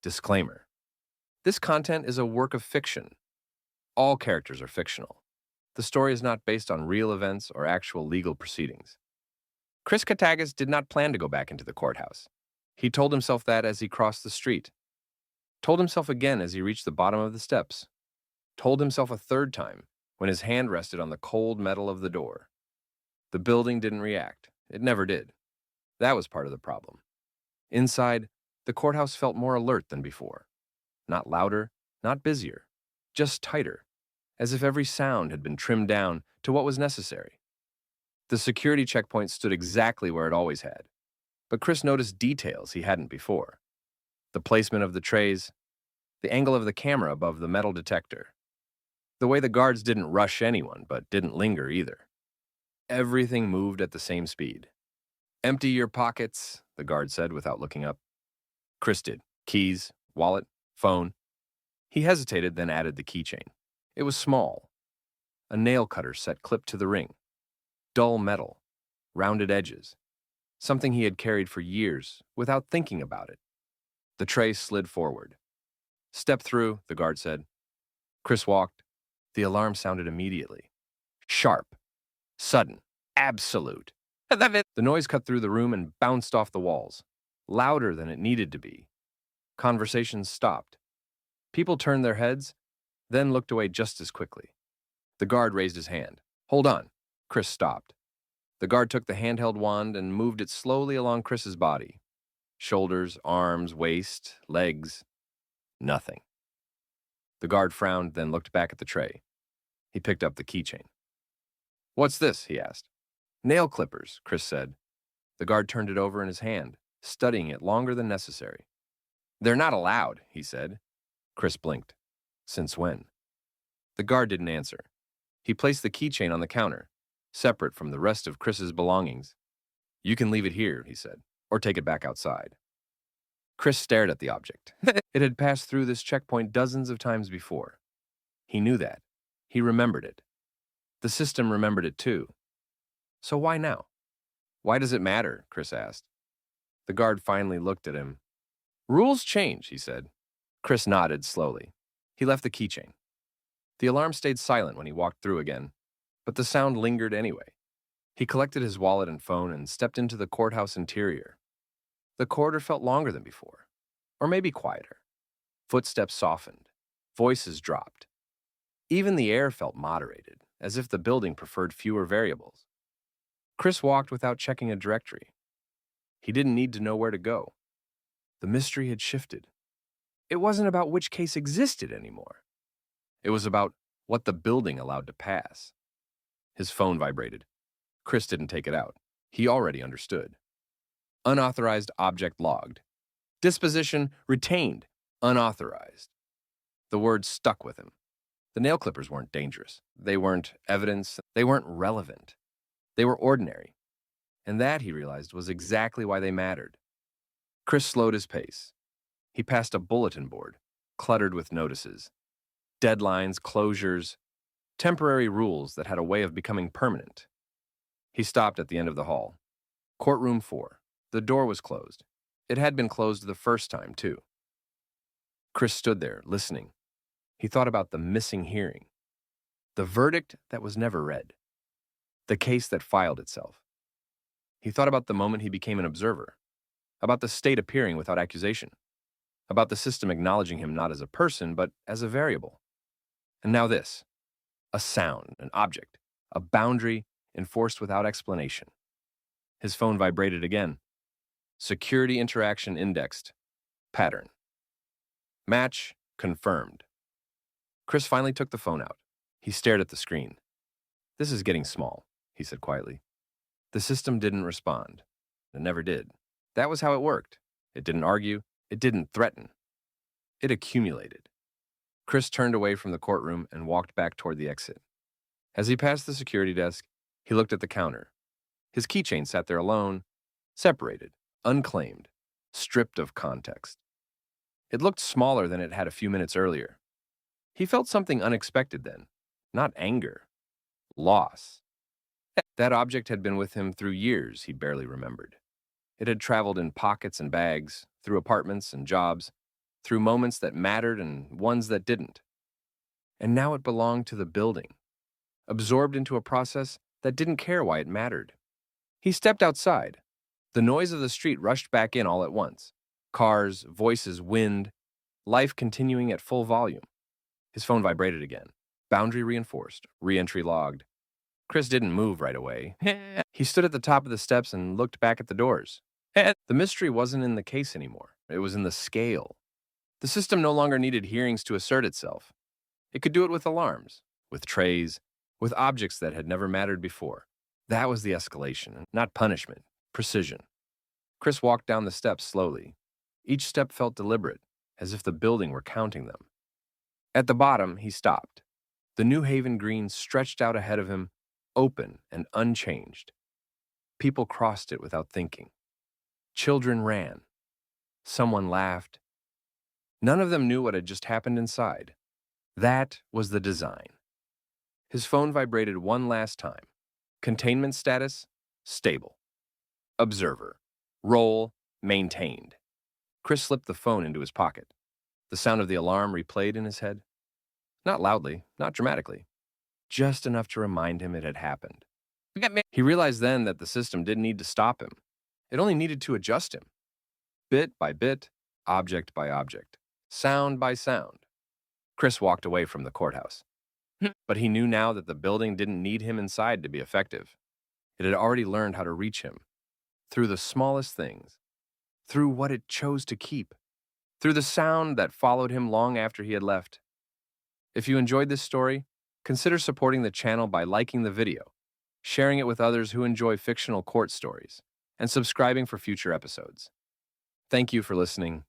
Disclaimer. This content is a work of fiction. All characters are fictional. The story is not based on real events or actual legal proceedings. Chris Katagis did not plan to go back into the courthouse. He told himself that as he crossed the street. Told himself again as he reached the bottom of the steps. Told himself a third time when his hand rested on the cold metal of the door. The building didn't react. It never did. That was part of the problem. Inside, the courthouse felt more alert than before. Not louder, not busier, just tighter, as if every sound had been trimmed down to what was necessary. The security checkpoint stood exactly where it always had, but Chris noticed details he hadn't before. The placement of the trays, the angle of the camera above the metal detector, the way the guards didn't rush anyone but didn't linger either. Everything moved at the same speed. "Empty your pockets," the guard said without looking up. Chris did. Keys, wallet, phone. He hesitated, then added the keychain. It was small. A nail cutter set clipped to the ring. Dull metal, rounded edges. Something he had carried for years without thinking about it. The tray slid forward. "Step through," the guard said. Chris walked. The alarm sounded immediately. Sharp, sudden, absolute. The noise cut through the room and bounced off the walls, louder than it needed to be. Conversations stopped. People turned their heads, then looked away just as quickly. The guard raised his hand. "Hold on." Chris stopped. The guard took the handheld wand and moved it slowly along Chris's body. Shoulders, arms, waist, legs. Nothing. The guard frowned, then looked back at the tray. He picked up the keychain. "What's this?" he asked. "Nail clippers," Chris said. The guard turned it over in his hand, studying it longer than necessary. "They're not allowed," he said. Chris blinked. "Since when?" The guard didn't answer. He placed the keychain on the counter, separate from the rest of Chris's belongings. "You can leave it here," he said, "or take it back outside." Chris stared at the object. It had passed through this checkpoint dozens of times before. He knew that. He remembered it. The system remembered it too. So why now? "Why does it matter?" Chris asked. The guard finally looked at him. "Rules change," he said. Chris nodded slowly. He left the keychain. The alarm stayed silent when he walked through again, but the sound lingered anyway. He collected his wallet and phone and stepped into the courthouse interior. The corridor felt longer than before, or maybe quieter. Footsteps softened. Voices dropped. Even the air felt moderated, as if the building preferred fewer variables. Chris walked without checking a directory. He didn't need to know where to go. The mystery had shifted. It wasn't about which case existed anymore. It was about what the building allowed to pass. His phone vibrated. Chris didn't take it out. He already understood. Unauthorized object logged. Disposition retained. Unauthorized. The words stuck with him. The nail clippers weren't dangerous. They weren't evidence. They weren't relevant. They were ordinary. And that, he realized, was exactly why they mattered. Chris slowed his pace. He passed a bulletin board, cluttered with notices. Deadlines, closures, temporary rules that had a way of becoming permanent. He stopped at the end of the hall. Courtroom 4. The door was closed. It had been closed the first time, too. Chris stood there, listening. He thought about the missing hearing. The verdict that was never read. The case that filed itself. He thought about the moment he became an observer. About the state appearing without accusation. About the system acknowledging him not as a person, but as a variable. And now this. A sound, an object, a boundary enforced without explanation. His phone vibrated again. Security interaction indexed. Pattern. Match confirmed. Chris finally took the phone out. He stared at the screen. "This is getting small," he said quietly. The system didn't respond. It never did. That was how it worked. It didn't argue. It didn't threaten. It accumulated. Chris turned away from the courtroom and walked back toward the exit. As he passed the security desk, he looked at the counter. His keychain sat there alone, separated, unclaimed, stripped of context. It looked smaller than it had a few minutes earlier. He felt something unexpected then. Not anger. Loss. That object had been with him through years he barely remembered. It had traveled in pockets and bags, through apartments and jobs, through moments that mattered and ones that didn't. And now it belonged to the building, absorbed into a process that didn't care why it mattered. He stepped outside. The noise of the street rushed back in all at once. Cars, voices, wind, life continuing at full volume. His phone vibrated again. Boundary reinforced, re-entry logged. Chris didn't move right away. He stood at the top of the steps and looked back at the doors. The mystery wasn't in the case anymore. It was in the scale. The system no longer needed hearings to assert itself. It could do it with alarms, with trays, with objects that had never mattered before. That was the escalation, not punishment, precision. Chris walked down the steps slowly. Each step felt deliberate, as if the building were counting them. At the bottom, he stopped. The New Haven green stretched out ahead of him, open and unchanged. People crossed it without thinking. Children ran. Someone laughed. None of them knew what had just happened inside. That was the design. His phone vibrated one last time. Containment status, stable. Observer, role, maintained. Chris slipped the phone into his pocket. The sound of the alarm replayed in his head. Not loudly, not dramatically. Just enough to remind him it had happened. He realized then that the system didn't need to stop him. It only needed to adjust him. Bit by bit, object by object, sound by sound. Chris walked away from the courthouse. But he knew now that the building didn't need him inside to be effective. It had already learned how to reach him. Through the smallest things. Through what it chose to keep. Through the sound that followed him long after he had left. If you enjoyed this story, consider supporting the channel by liking the video, sharing it with others who enjoy fictional court stories, and subscribing for future episodes. Thank you for listening.